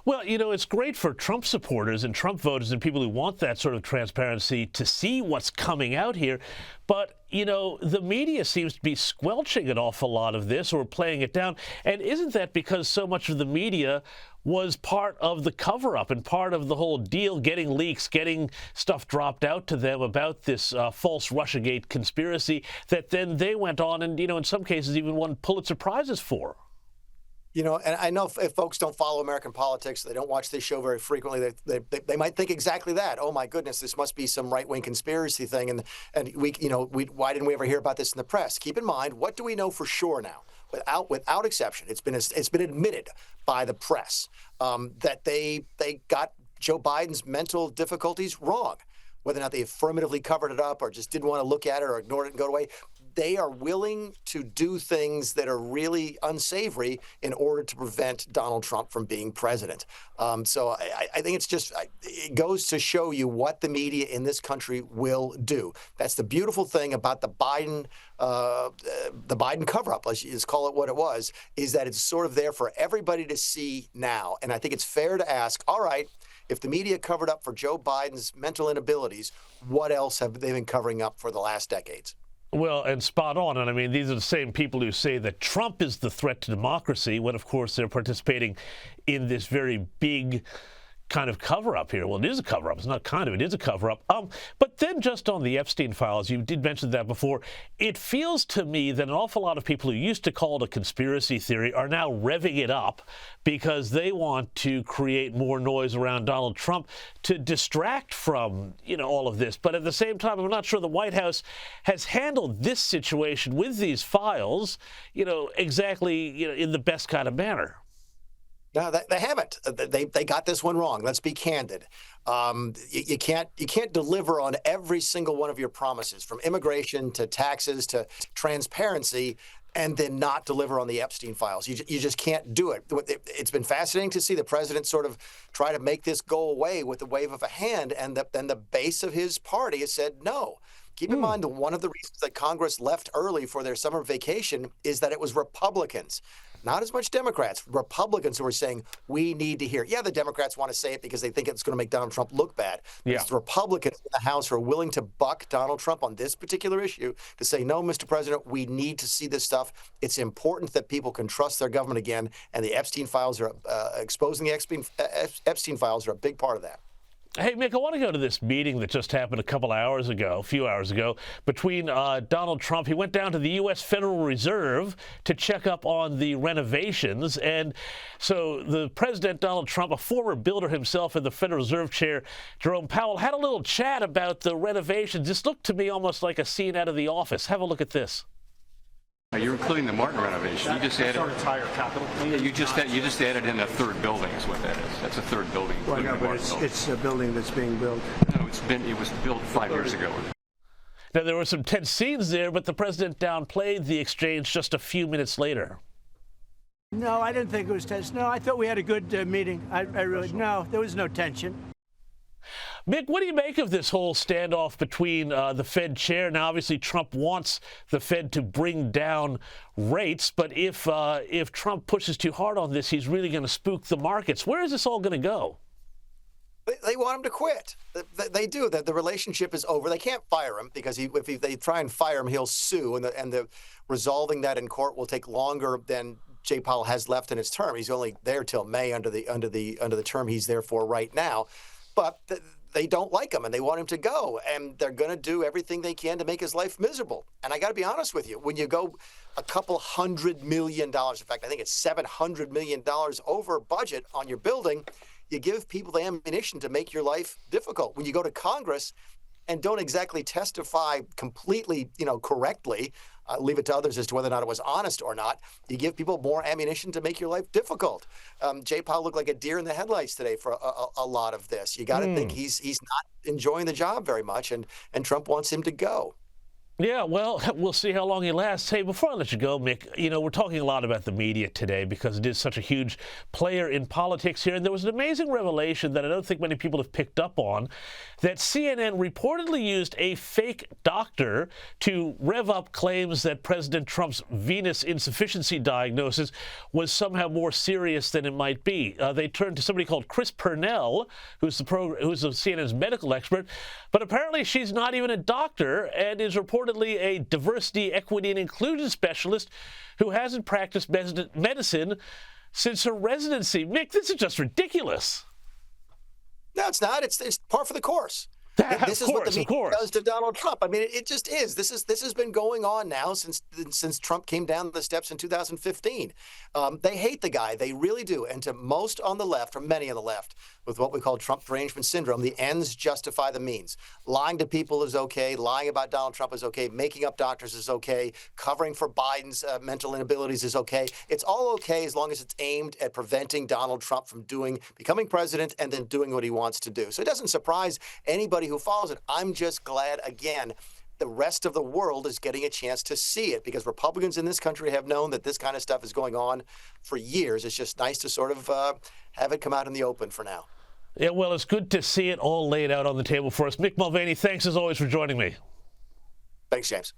Well, it's great for Trump supporters and Trump voters and people who want that sort of transparency to see what's coming out here. But, the media seems to be squelching an awful lot of this or playing it down. And isn't that because so much of the media was part of the cover-up and part of the whole deal, getting leaks, getting stuff dropped out to them about this false Russiagate conspiracy that then they went on and, in some cases even won Pulitzer Prizes for? And I know if folks don't follow American politics, they don't watch this show very frequently, they might think exactly that. Oh my goodness, this must be some right-wing conspiracy thing, and why didn't we ever hear about this in the press? Keep in mind, what do we know for sure now? Without exception, it's been admitted by the press that they got Joe Biden's mental difficulties wrong. Whether or not they affirmatively covered it up or just didn't want to look at it or ignored it and go away, they are willing to do things that are really unsavory in order to prevent Donald Trump from being president. So I think it goes to show you what the media in this country will do. That's the beautiful thing about the Biden cover-up, let's just call it what it was, is that it's sort of there for everybody to see now. And I think it's fair to ask, all right, if the media covered up for Joe Biden's mental inabilities, what else have they been covering up for the last decades? Well, and spot on. And I mean, these are the same people who say that Trump is the threat to democracy when, of course, they're participating in this very big kind of cover-up here. Well, it is a cover-up. It's not kind of. It is a cover-up. But then just on the Epstein files, you did mention that before, it feels to me that an awful lot of people who used to call it a conspiracy theory are now revving it up because they want to create more noise around Donald Trump to distract from, all of this. But at the same time, I'm not sure the White House has handled this situation with these files, exactly, in the best kind of manner. No, they haven't. They got this one wrong. Let's be candid. You can't deliver on every single one of your promises, from immigration to taxes to transparency, and then not deliver on the Epstein files. You just can't do it. It's been fascinating to see the president sort of try to make this go away with the wave of a hand, and then the base of his party has said no. Keep in mind that one of the reasons that Congress left early for their summer vacation is that it was Republicans, not as much Democrats, Republicans who were saying, we need to hear. Yeah, the Democrats want to say it because they think it's going to make Donald Trump look bad. Yeah. It's the Republicans in the House who are willing to buck Donald Trump on this particular issue to say, no, Mr. President, we need to see this stuff. It's important that people can trust their government again. And the Epstein files are exposing the Epstein files are a big part of that. Hey, Mick, I want to go to this meeting that just happened a few hours ago, between Donald Trump. He went down to the U.S. Federal Reserve to check up on the renovations. And so the President, Donald Trump, a former builder himself, and the Federal Reserve Chair, Jerome Powell, had a little chat about the renovations. This looked to me almost like a scene out of The Office. Have a look at this. You're including the Martin renovation. You just added our entire capital. Yeah, you just added in a third building is what that is. That's a third building. Well, no, but it's a building that's being built. No, it was built 5 years ago. Now, there were some tense scenes there, but the president downplayed the exchange just a few minutes later. No, I didn't think it was tense. No, I thought we had a good meeting. No, there was no tension. Mick, what do you make of this whole standoff between the Fed chair? Now, obviously, Trump wants the Fed to bring down rates, but if Trump pushes too hard on this, he's really going to spook the markets. Where is this all going to go? They want him to quit. They do. The relationship is over. They can't fire him because if they try and fire him, he'll sue, and the resolving that in court will take longer than Jay Powell has left in his term. He's only there till May under the term he's there for right now. But they don't like him, and they want him to go, and they're going to do everything they can to make his life miserable. And I got to be honest with you, when you go a couple $100 million, in fact, I think it's $700 million over budget on your building, you give people the ammunition to make your life difficult. When you go to Congress and don't exactly testify completely, correctly, leave it to others as to whether or not it was honest or not, you give people more ammunition to make your life difficult. Jay Powell looked like a deer in the headlights today for a lot of this. You got to think he's not enjoying the job very much, and Trump wants him to go. Yeah, well, we'll see how long he lasts. Hey, before I let you go, Mick, we're talking a lot about the media today because it is such a huge player in politics here. And there was an amazing revelation that I don't think many people have picked up on, that CNN reportedly used a fake doctor to rev up claims that President Trump's venous insufficiency diagnosis was somehow more serious than it might be. They turned to somebody called Chris Purnell, who's CNN's medical expert, but apparently she's not even a doctor and is reportedly a diversity, equity, and inclusion specialist who hasn't practiced medicine since her residency. Mick, this is just ridiculous. No, it's not. It's par for the course. This is what the media does to Donald Trump. I mean, it just is. This has been going on now since Trump came down the steps in 2015. They hate the guy. They really do. And to most on the left, or many on the left, with what we call Trump derangement syndrome, the ends justify the means. Lying to people is okay. Lying about Donald Trump is okay. Making up doctors is okay. Covering for Biden's mental inabilities is okay. It's all okay as long as it's aimed at preventing Donald Trump from becoming president and then doing what he wants to do. So it doesn't surprise anybody who follows it. I'm just glad, again, the rest of the world is getting a chance to see it, because Republicans in this country have known that this kind of stuff is going on for years. It's just nice to sort of have it come out in the open for now. Yeah, well, it's good to see it all laid out on the table for us. Mick Mulvaney, thanks as always for joining me. Thanks, James.